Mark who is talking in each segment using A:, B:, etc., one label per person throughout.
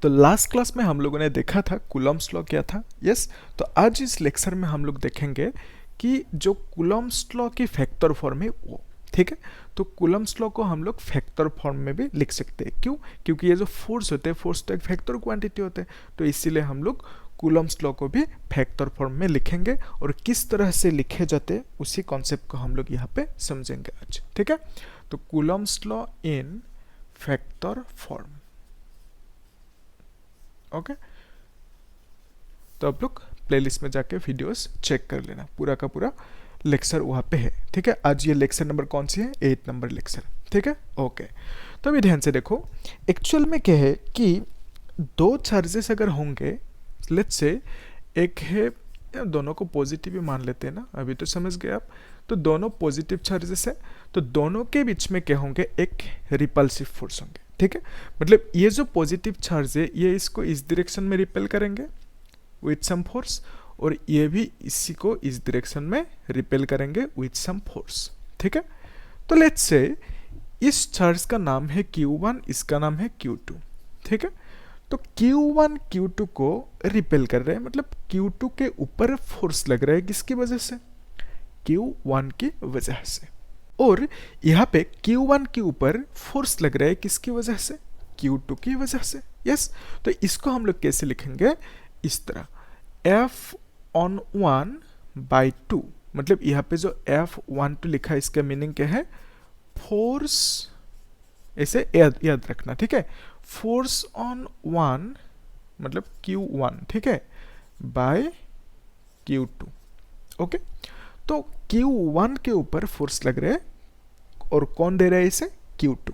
A: तो last class में हम लोगों ने देखा था कूलम्ब्स लॉ क्या था। यस, तो आज इस लेक्चर में हम लोग देखेंगे कि जो कूलम्ब्स लॉ की फैक्टर फॉर्म है वो, ठीक है। तो कूलम्ब्स लॉ को हम लोग फैक्टर फॉर्म में भी लिख सकते हैं। क्यों? क्योंकि ये जो फोर्स होते हैं, फोर्स तो एक फैक्टर क्वांटिटी होते हैं, तो इसीलिए हम लोग कूलम्ब्स लॉ को भी फैक्टर फॉर्म में लिखेंगे और किस तरह से लिखे जाते हैं उसी कॉन्सेप्ट को हम लोग यहाँ पे समझेंगे आज, ठीक है। तो Coulomb's law in factor form, okay. तो आप लोग प्लेलिस्ट में जाके वीडियोस चेक कर लेना, पूरा का पूरा लेक्चर वहाँ पे है, ठीक है। आज ये लेक्चर नंबर कौन सी है? 8 नंबर लेक्चर, ठीक है, ओके। तो अभी ध्यान से देखो, एक्चुअल में क्या है कि दो चार्जेस अगर होंगे, लेट्स से एक है, दोनों को पॉजिटिव ही मान लेते हैं ना, अभी तो समझ गए आप। तो दोनों पॉजिटिव चार्जेस है, तो दोनों के बीच में क्या होंगे? एक रिपल्सिव फोर्स होंगे, ठीक है। मतलब ये जो पॉजिटिव चार्ज है ये इसको इस डायरेक्शन में रिपेल करेंगे विथ सम फोर्स, और ये भी इसी को इस डायरेक्शन में रिपेल करेंगे विथ सम फोर्स, ठीक है। तो लेट्स से इस चार्ज का नाम है Q1, इसका नाम है Q2, ठीक है। तो Q1 Q2 को रिपेल कर रहे हैं, मतलब Q2 के ऊपर फोर्स लग रहा है, किसकी वजह से? Q1 की वजह से। और यहाँ पे Q1 के ऊपर फोर्स लग रहा है, किसकी वजह से? Q2 की वजह से। यस, तो इसको हम लोग कैसे लिखेंगे? इस तरह, F(1)/2, मतलब यहाँ पे जो F(1)(2) लिखा है इसका मीनिंग क्या है? फोर्स, ऐसे याद रखना, ठीक है। फोर्स ऑन 1 मतलब Q1, ठीक है, बाय Q2, ओके। तो Q1 के ऊपर फोर्स लग रहा है और कौन दे रहा है इसे? Q2।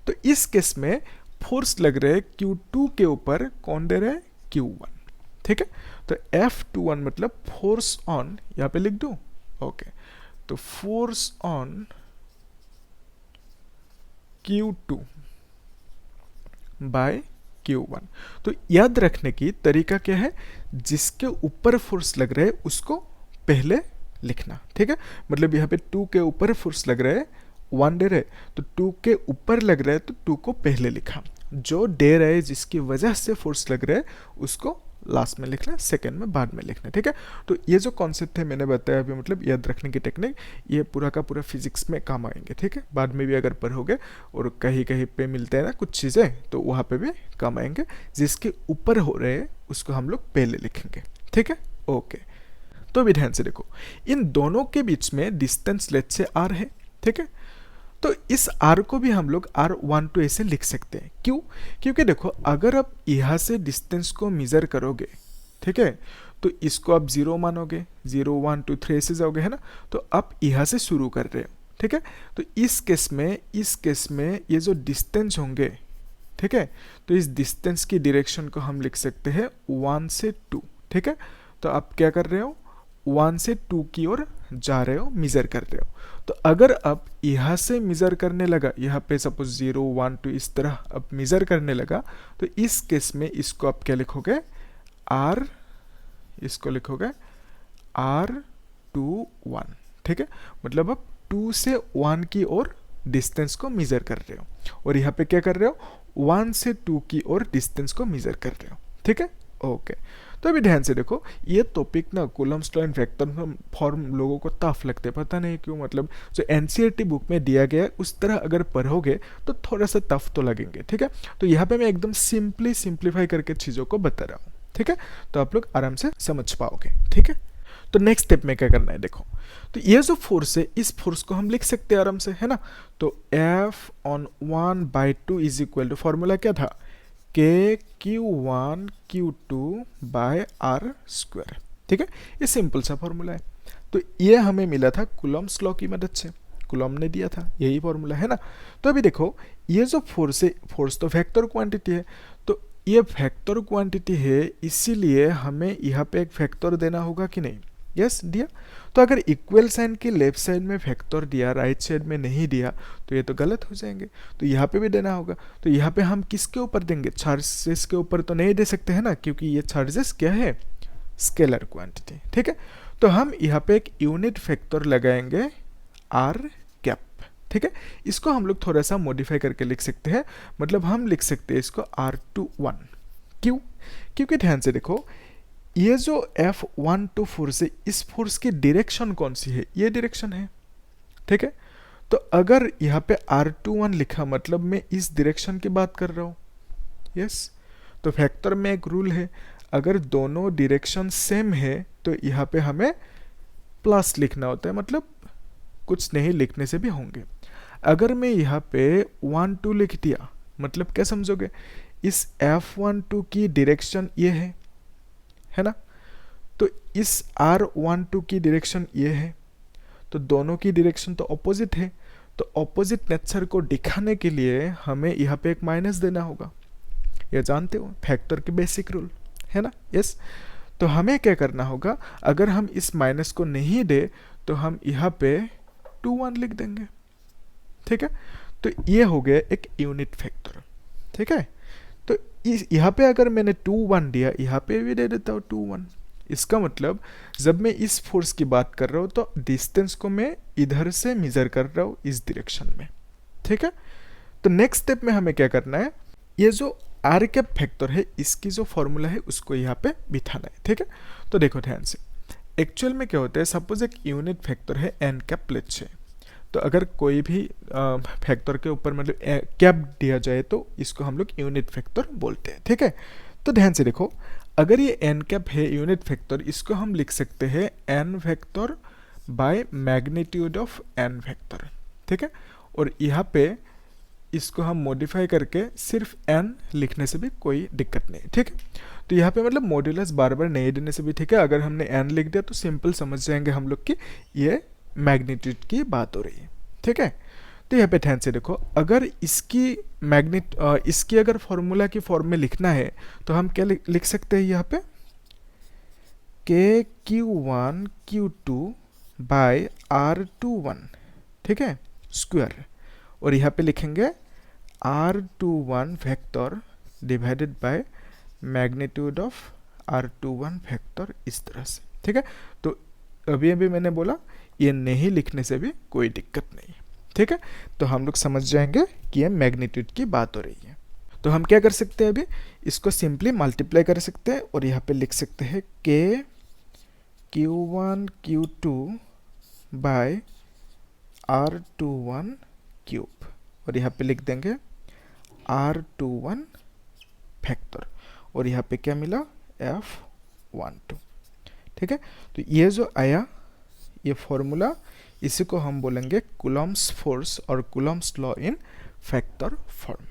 A: तो इस केस में फोर्स लग रहा है Q2 के ऊपर, कौन दे रहा है? Q1, ठीक है। तो F(21) मतलब फोर्स ऑन, यहाँ पे लिख दूं, ओके। तो force on Q2 bye Q1। तो याद रखने की तरीका क्या है? जिसके ऊपर फोर्स लग रहा है उसको पहले लिखना, ठीक है। मतलब यहाँ पे 2 के ऊपर फोर्स लग रहा है, 1 दे रहा है, तो 2 के ऊपर लग रहा है तो 2 को पहले लिखा, जो दे रहा है जिसकी वजह से फोर्स लग रहा है उसको लास्ट में लिखना, सेकंड में बाद में लिखना, ठीक है। तो ये जो कॉन्सेप्ट है मैंने बताया अभी, मतलब याद रखने की टेक्निक, ये पूरा का पूरा फिजिक्स में काम आएंगे, ठीक है। बाद में भी अगर पढ़ोगे और कहीं कहीं पे मिलते हैं ना कुछ चीज़ें, तो वहाँ पे भी काम आएंगे। जिसके ऊपर हो रहे हैं उसको हम लोग पहले लिखेंगे, ठीक है, ओके। तो अभी ध्यान से देखो, इन दोनों के बीच में डिस्टेंस लेट्स से r है, ठीक है। तो इस r को भी हम लोग R12 ऐसे लिख सकते हैं। क्यों? क्योंकि देखो, अगर आप यहाँ से डिस्टेंस को मेजर करोगे, ठीक है, तो इसको आप 0 मानोगे, 0 1 2 3 ऐसे जाओगे, है ना। तो आप यहाँ से शुरू कर रहे हो, ठीक है। तो इस केस में ये जो डिस्टेंस होंगे, ठीक है, तो इस डिस्टेंस की डायरेक्शन को हम लिख सकते हैं 1 से 2, ठीक है। तो आप क्या कर रहे हो? 1 से 2 की ओर जा रहे हो, मेजर कर रहे हो। तो अगर आप यहाँ से मेजर करने लगा, यहाँ पे सपोज 0 1 2 इस तरह अब मेजर करने लगा, तो इस केस में इसको आप क्या लिखोगे? R, इसको लिखोगे R21, ठीक है। मतलब आप 2 से 1 की ओर डिस्टेंस को मेजर कर रहे हो, और यहाँ पे क्या कर रहे हो? 1 से 2 की ओर डिस्टेंस को मेजर कर रहे हो, ठीक है, ओके। तो अभी ध्यान से देखो, ये टॉपिक ना Coulomb's law and factor form लोगों को टफ लगते हैं, पता नहीं क्यों। मतलब जो एनसीईआरटी बुक में दिया गया है उस तरह अगर पढ़ोगे तो थोड़ा सा टफ तो लगेंगे, ठीक है। तो यहाँ पे मैं एकदम सिंप्लीफाई करके चीज़ों को बता रहा हूँ, ठीक है। तो आप लोग आराम से समझ पाओगे, ठीक है। तो नेक्स्ट स्टेप में क्या करना है देखो, तो ये जो फोर्स है इस फोर्स को हम लिख सकते हैं आराम से, है ना। तो F(1)/2 is equal to, formula क्या था? Q1 Q2 बाय R², ठीक है। ये सिंपल सा फॉर्मूला है। तो ये हमें मिला था कूलम्ब्स लॉ की मदद से, कूलम्ब ने दिया था, यही फॉर्मूला है ना। तो अभी देखो, ये जो फोर्स है, फोर्स तो वेक्टर क्वांटिटी है, तो ये वेक्टर क्वांटिटी है, इसीलिए हमें यहाँ पे एक वेक्टर देना होगा कि नहीं? यस, दिया। तो अगर इक्वल साइन के लेफ्ट साइड में वेक्टर दिया, राइट साइड में नहीं दिया, तो ये तो गलत हो जाएंगे। तो यहाँ पे भी देना होगा। तो यहाँ पे हम किसके ऊपर देंगे? चार्जेस के ऊपर तो नहीं दे सकते, है ना, क्योंकि ये चार्जेस क्या है? स्केलर क्वांटिटी, ठीक है। तो हम यहाँ पे एक यूनिट फैक्टर लगाएंगे R कैप, ठीक है। इसको हम लोग थोड़ा सा मॉडिफाई करके लिख सकते हैं, मतलब हम लिख सकते हैं इसको R21, क्यों? क्योंकि ध्यान से देखो, ये जो F12 फोर्स है, इस फोर्स की डायरेक्शन कौन सी है? ये डायरेक्शन है, ठीक है। तो अगर यहाँ पे R21 लिखा मतलब मैं इस डायरेक्शन की बात कर रहा हूँ, यस। तो वेक्टर में एक रूल है, अगर दोनों डायरेक्शन सेम है तो यहाँ पे हमें प्लस लिखना होता है, मतलब कुछ नहीं लिखने से भी होंगे। अगर मैं यहाँ पे 1 2 लिख दिया, मतलब क्या समझोगे? इस F12 की डायरेक्शन ये है ना। तो इस R12 की डायरेक्शन ये है, तो दोनों की डायरेक्शन तो ऑपोजिट है। तो ऑपोजिट नेचर को दिखाने के लिए हमें यहाँ पे एक माइनस देना होगा, ये जानते हो फैक्टर की बेसिक रूल है ना, यस। तो हमें क्या करना होगा, अगर हम इस माइनस को नहीं दे तो हम यहाँ पे 2 1 लिख देंगे, ठीक है। तो ये हो गया एक यूनिट फैक्टर, ठीक है। तो यहाँ पे अगर मैंने 2 1 दिया, यहाँ पे भी दे देता हूँ 2 1। इसका मतलब जब मैं इस फोर्स की बात कर रहा हूँ तो डिस्टेंस को मैं इधर से मेजर कर रहा हूँ इस डायरेक्शन में, ठीक है। तो नेक्स्ट स्टेप में हमें क्या करना है, ये जो आर कैप फैक्टर है इसकी जो फॉर्मूला है उसको यहाँ पे बिठाना है, ठीक है। तो देखो ध्यान से, एक्चुअल में क्या होता है, सपोज एक यूनिट फैक्टर है एन कैप लेट्स से। तो अगर कोई भी फैक्टर के ऊपर मतलब कैप दिया जाए तो इसको हम लोग यूनिट फैक्टर बोलते हैं, ठीक है। तो ध्यान से देखो, अगर ये एन कैप है यूनिट फैक्टर, इसको हम लिख सकते हैं n factor by magnitude of n factor, ठीक है। और यहाँ पे इसको हम मॉडिफाई करके सिर्फ एन लिखने से भी कोई दिक्कत नहीं, ठीक है। तो यहाँ पे मतलब मॉड्यूलस बार बार नहीं देने से भी ठीक है, अगर हमने एन लिख दिया तो सिंपल समझ जाएंगे हम लोग कि ये मैग्नीट्यूड की बात हो रही है, ठीक है। तो यहाँ पे ध्यान से देखो, अगर इसकी इसकी अगर फॉर्मूला की फॉर्म में लिखना है तो हम क्या लिख सकते हैं यहाँ पे, के Q1 Q2 बाय R21, ठीक है, स्क्वायर। और यहाँ पे लिखेंगे R21 factor divided by magnitude of R21 factor, इस तरह से, ठीक है। तो अभी अभी मैंने बोला ये नहीं लिखने से भी कोई दिक्कत नहीं, ठीक है। तो हम लोग समझ जाएंगे कि ये मैग्नीट्यूड की बात हो रही है। तो हम क्या कर सकते हैं, अभी इसको सिंपली मल्टीप्लाई कर सकते हैं और यहाँ पे लिख सकते हैं के Q1 Q2 bye R21 cube, और यहाँ पे लिख देंगे R21 फैक्टर, और यहाँ पे क्या मिला, F12, ठीक है। तो ये जो आया ये फॉर्मूला, इसी को हम बोलेंगे कूलम्ब्स फोर्स और Coulomb's law in factor form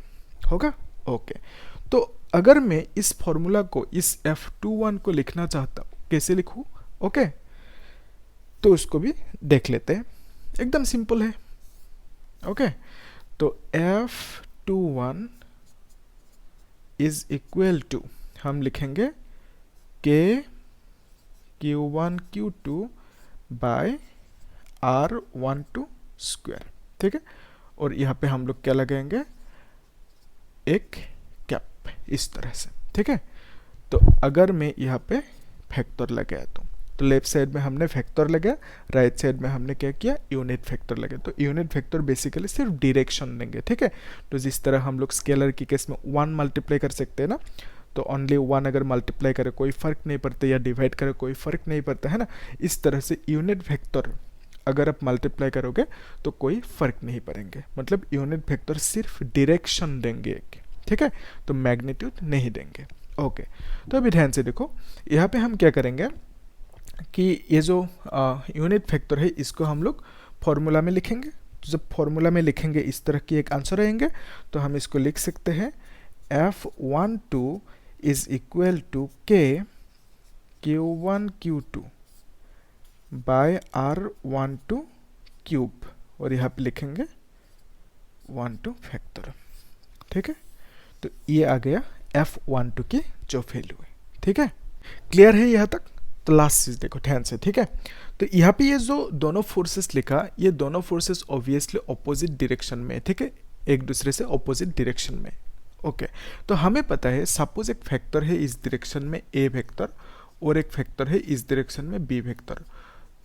A: होगा, ओके। तो अगर मैं इस फॉर्मूला को, इस F21 को लिखना चाहता हूँ, कैसे लिखूँ, ओके। तो उसको भी देख लेते हैं, एकदम सिंपल है, ओके। तो F21 इज इक्वल टू, हम लिखेंगे के Q1 Q2 bye R12 square, ठीक है। और यहाँ पे हम लोग क्या लगाएंगे, एक कैप, इस तरह से, ठीक है। तो अगर मैं यहाँ पे फैक्टर लगाया तो लेफ्ट साइड में हमने फैक्टर लगाया, राइट साइड में हमने क्या किया, यूनिट फैक्टर लगाया। तो यूनिट फैक्टर बेसिकली सिर्फ डायरेक्शन देंगे, ठीक है। तो जिस तरह हम लोग स्केलर की केस में 1 मल्टीप्लाई कर सकते हैं ना, तो ओनली 1 अगर मल्टीप्लाई करे कोई फ़र्क नहीं पड़ता, या डिवाइड करे कोई फ़र्क नहीं पड़ता है ना। इस तरह से यूनिट फैक्टर अगर आप मल्टीप्लाई करोगे तो कोई फ़र्क नहीं पड़ेंगे, मतलब यूनिट फैक्टर सिर्फ डायरेक्शन देंगे, ठीक है। तो मैग्नीट्यूड नहीं देंगे, ओके। तो अभी ध्यान से देखो, यहाँ पे हम क्या करेंगे कि ये जो यूनिट फैक्टर है इसको हम लोग फॉर्मूला में लिखेंगे। तो जब फॉर्मूला में लिखेंगे इस तरह की एक आंसर आएंगे, तो हम इसको लिख सकते हैं F12 इज इक्वल टू के Q1 Q2 bye R12 cube, और यहाँ पे लिखेंगे 12 फैक्टर, ठीक है। तो ये आ गया F12 की जो वैल्यू है, ठीक है। क्लियर है यहाँ तक? तो लास्ट चीज देखो ध्यान से, ठीक है। तो यहाँ पे ये जो दोनों फोर्सेस लिखा, ये दोनों फोर्सेस ऑब्वियसली ऑपोजिट डायरेक्शन में, ठीक है, एक दूसरे से ऑपोजिट डायरेक्शन में, ओके। तो हमें पता है सपोज एक फैक्टर है इस डायरेक्शन में A वेक्टर, और एक फैक्टर है इस डायरेक्शन में B वेक्टर।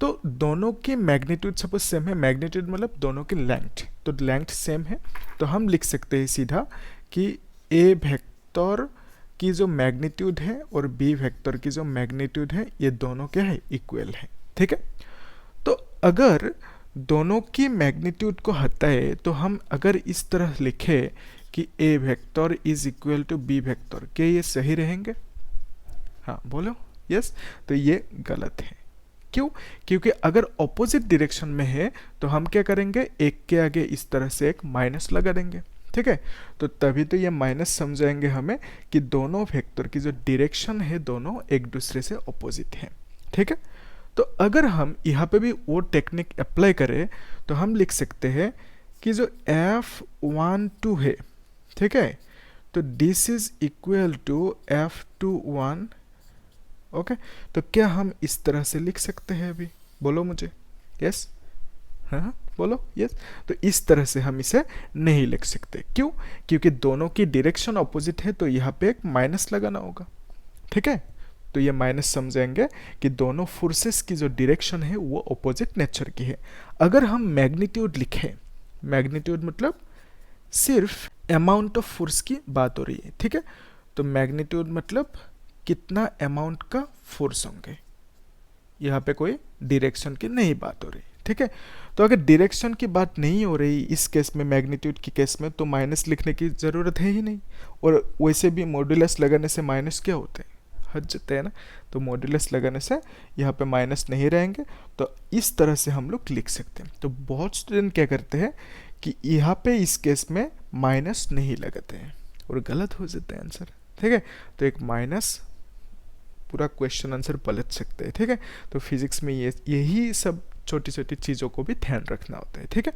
A: तो दोनों की मैग्नीट्यूड सपोज सेम है, मैग्नीट्यूड मतलब दोनों की लेंथ, तो लेंथ सेम है। तो हम लिख सकते हैं सीधा कि A वेक्टर की जो मैग्नीट्यूड है और बी वेक्टर की जो मैग्नीट्यूड है ये दोनों क्या है, इक्वल है। ठीक है, तो अगर दोनों की मैग्नीट्यूड को हटाए तो हम अगर इस तरह लिखे कि A vector is equal to B vector, क्या ये सही रहेंगे? हाँ बोलो यस। तो ये गलत है। क्यों? क्योंकि अगर ऑपोजिट डायरेक्शन में है तो हम क्या करेंगे, एक के आगे इस तरह से एक माइनस लगा देंगे। ठीक है, तो तभी तो ये माइनस समझाएंगे हमें कि दोनों वेक्टर की जो डायरेक्शन है दोनों एक दूसरे से ऑपोजिट है। ठीक है, तो अगर हम यहाँ पे भी वो टेक्निक अप्लाई करें तो हम लिख सकते हैं कि जो F12 है, ठीक है, तो this is equal to F21। Okay, तो क्या हम इस तरह से लिख सकते हैं? अभी बोलो मुझे यस। हाँ बोलो यस। तो इस तरह से हम इसे नहीं लिख सकते। क्यों? क्योंकि दोनों की डायरेक्शन ऑपोजिट है तो यहाँ पे एक माइनस लगाना होगा। ठीक है, तो ये माइनस समझेंगे कि दोनों फोर्सेस की जो डायरेक्शन है वो ऑपोजिट नेचर की है। अगर हम मैग्नीट्यूड लिखें, मैग्नीट्यूड मतलब सिर्फ अमाउंट ऑफ फोर्स की बात हो रही है। ठीक है, तो मैग्नीट्यूड मतलब कितना अमाउंट का फोर्स होंगे, यहाँ पे कोई डायरेक्शन की नहीं बात हो रही। ठीक है, तो अगर डायरेक्शन की बात नहीं हो रही इस केस में, मैग्नीट्यूड की केस में, तो माइनस लिखने की ज़रूरत है ही नहीं। और वैसे भी मॉड्यूलस लगाने से माइनस क्या होते हैं, हट जाते हैं ना, तो मॉड्यूलस लगाने से यहाँ पे माइनस नहीं रहेंगे। तो इस तरह से हम लोग लिख सकते हैं। तो बहुत स्टूडेंट क्या करते हैं कि यहाँ पे इस केस में माइनस नहीं लगाते हैं और गलत हो जाता है आंसर। ठीक है, तो एक माइनस पूरा क्वेश्चन आंसर पलट सकते हैं। ठीक है, तो फिजिक्स में यही सब छोटी छोटी चीज़ों को भी ध्यान रखना होता है। ठीक है,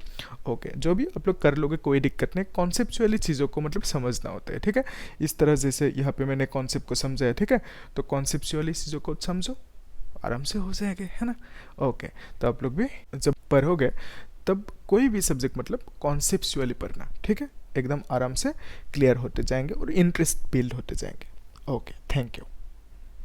A: ओके, जो भी आप लोग कर लोगे कोई दिक्कत नहीं, कॉन्सेप्चुअली चीज़ों को मतलब समझना होता है। ठीक है, इस तरह जैसे यहाँ पे मैंने कॉन्सेप्ट को समझाया। ठीक है, तो कॉन्सेप्चुअली चीज़ों को समझो, आराम से हो जाएंगे, है ना। ओके, तो आप लोग भी जब पढ़ोगे तब कोई भी सब्जेक्ट मतलब कॉन्सेप्चुअली पढ़ना। ठीक है, एकदम आराम से क्लियर होते जाएंगे और इंटरेस्ट बिल्ड होते जाएंगे। Okay, thank you.